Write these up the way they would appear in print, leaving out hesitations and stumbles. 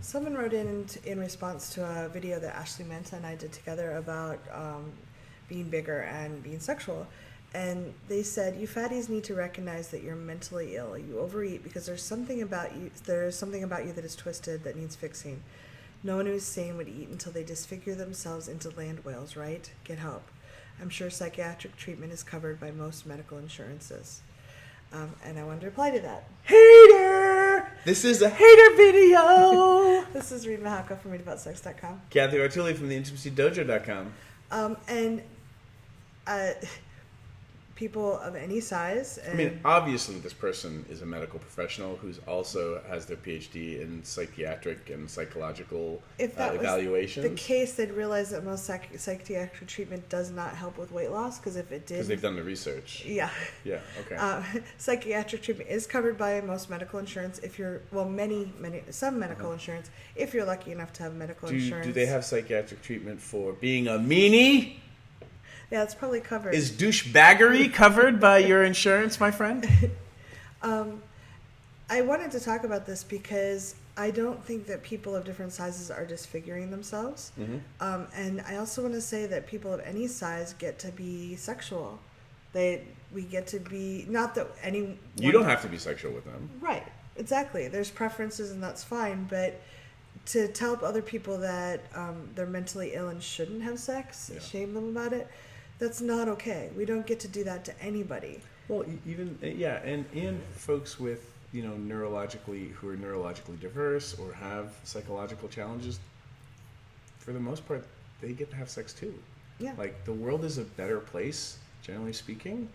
Someone wrote in response to a video that Ashley Manta and I did together about being bigger and being sexual. And they said, you fatties need to recognize that you're mentally ill. You overeat because there's something about you that is twisted that needs fixing. No one who's sane would eat until they disfigure themselves into land whales, right? Get help. I'm sure psychiatric treatment is covered by most medical insurances. And I wanted to reply to that. Hater! This is a hater video! This is Reid from ReidAboutSex.com. Cathy from the IntimacyDojo.com. People of any size. And I mean, obviously this person is a medical professional who's also has their PhD in psychiatric and psychological evaluations. If that was the case, they'd realize that most psychiatric treatment does not help with weight loss, because if it did... Because they've done the research. Yeah. Yeah, okay. Psychiatric treatment is covered by most medical insurance if you're... Well, some medical insurance, if you're lucky enough to have medical insurance. Do they have psychiatric treatment for being a meanie? Yeah, it's probably covered. Is douchebaggery covered by your insurance, my friend? I wanted to talk about this because I don't think that people of different sizes are disfiguring themselves. Mm-hmm. And I also want to say that people of any size get to be sexual. We get to be... Not that any... You don't have to be sexual with them. Right. Exactly. There's preferences and that's fine, but... To tell other people that they're mentally ill and shouldn't have sex, shame them about it, that's not okay. We don't get to do that to anybody. Well, even and folks with who are neurologically diverse or have psychological challenges, for the most part, they get to have sex too. Yeah. Like, the world is a better place, generally speaking,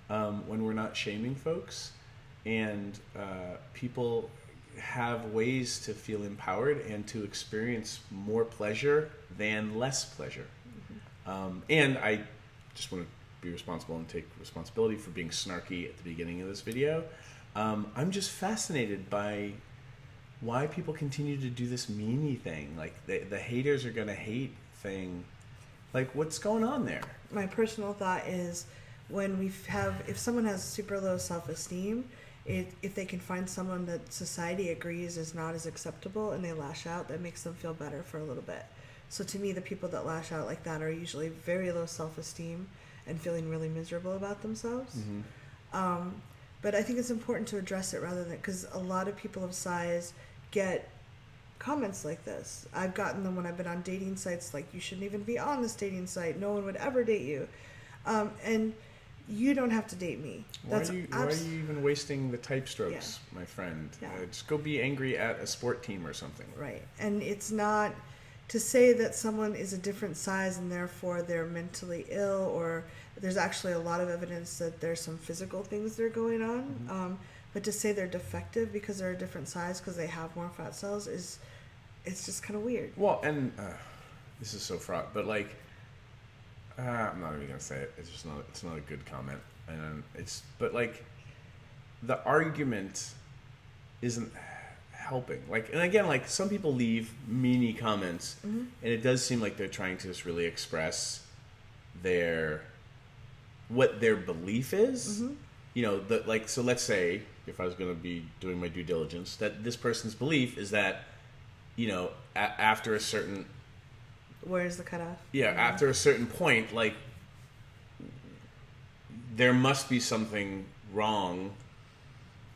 when we're not shaming folks, and people have ways to feel empowered and to experience more pleasure than less pleasure. Mm-hmm. And I just want to be responsible and take responsibility for being snarky at the beginning of this video. I'm just fascinated by why people continue to do this meanie thing. Like, the haters are going to hate thing. Like, what's going on there? My personal thought is if someone has super low self-esteem, if they can find someone that society agrees is not as acceptable and they lash out, that makes them feel better for a little bit. So to me, the people that lash out like that are usually very low self-esteem and feeling really miserable about themselves. Mm-hmm. But I think it's important to address it rather than... Because a lot of people of size get comments like this. I've gotten them when I've been on dating sites, like, you shouldn't even be on this dating site. No one would ever date you. And... You don't have to date me. Why are you even wasting the type strokes, my friend? Yeah. Just go be angry at a sport team or something. Right. And it's not to say that someone is a different size and therefore they're mentally ill, or there's actually a lot of evidence that there's some physical things that are going on. Mm-hmm. But to say they're defective because they're a different size because they have more fat cells it's just kind of weird. Well, and this is so fraught, but like... I'm not even gonna say it. It's not a good comment, and but like, the argument isn't helping. Like, and again, like, some people leave meanie comments, mm-hmm. and it does seem like they're trying to just really express what their belief is. Mm-hmm. So let's say if I was gonna be doing my due diligence, that this person's belief is that, after a certain... Where's the cutoff? Yeah, mm-hmm. After a certain point, like, there must be something wrong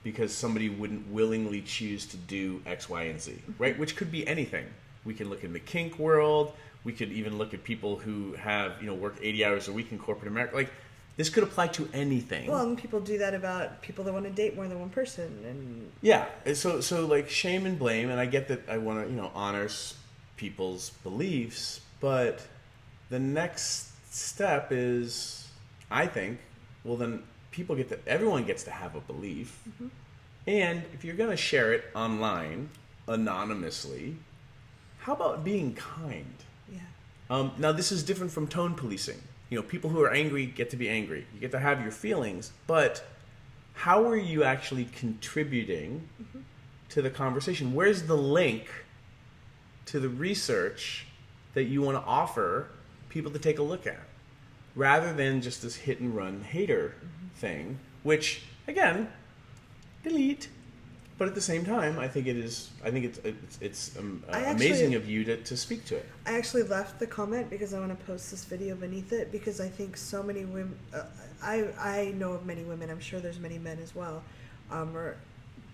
because somebody wouldn't willingly choose to do X, Y, and Z, mm-hmm. right? Which could be anything. We can look in the kink world. We could even look at people who have, work 80 hours a week in corporate America. Like, this could apply to anything. Well, and people do that about people that want to date more than one person. And yeah, so like, shame and blame, and I get that I want to, honor people's beliefs, but the next step is, I think, well, then everyone gets to have a belief, mm-hmm. and if you're going to share it online anonymously, how about being kind? Yeah. Now, this is different from tone policing. People who are angry get to be angry. You get to have your feelings, but how are you actually contributing mm-hmm. to the conversation? Where's the link to the research that you want to offer people to take a look at, rather than just this hit and run hater mm-hmm. thing, which, again, delete. But at the same time, I think it's I amazing actually- of you to speak to it. I actually left the comment because I want to post this video beneath it, because I think so many women, I know of many women, I'm sure there's many men as well, or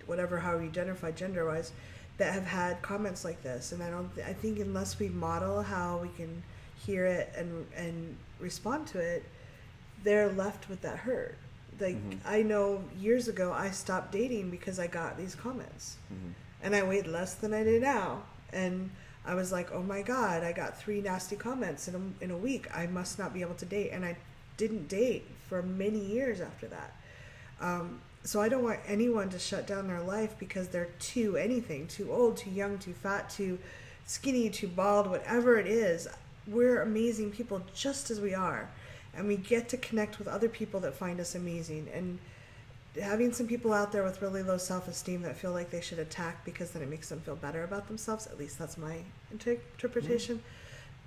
whatever, how you identify gender-wise, that have had comments like this. And I think unless we model how we can hear it and respond to it, they're left with that hurt. Like, I know years ago I stopped dating because I got these comments, and I weighed less than I do now, and I was like, oh my god, I got 3 nasty comments in a week, I must not be able to date. And I didn't date for many years after that. So I don't want anyone to shut down their life because they're too anything, too old, too young, too fat, too skinny, too bald, whatever it is. We're amazing people just as we are. And we get to connect with other people that find us amazing. And having some people out there with really low self-esteem that feel like they should attack because then it makes them feel better about themselves, at least that's my interpretation.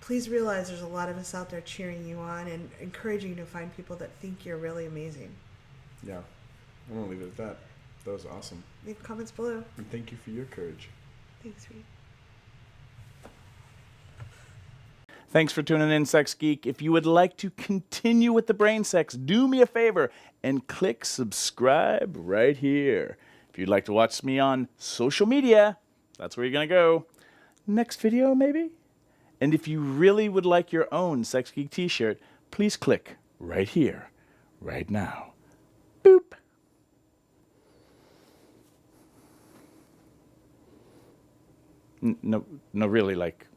Please realize there's a lot of us out there cheering you on and encouraging you to find people that think you're really amazing. Yeah. I'm going to leave it at that. That was awesome. Leave comments below. And thank you for your courage. Thanks, Reid. Thanks for tuning in, Sex Geek. If you would like to continue with the brain sex, do me a favor and click subscribe right here. If you'd like to watch me on social media, that's where you're going to go. Next video, maybe? And if you really would like your own Sex Geek t-shirt, please click right here, right now. Boop. No, really, like...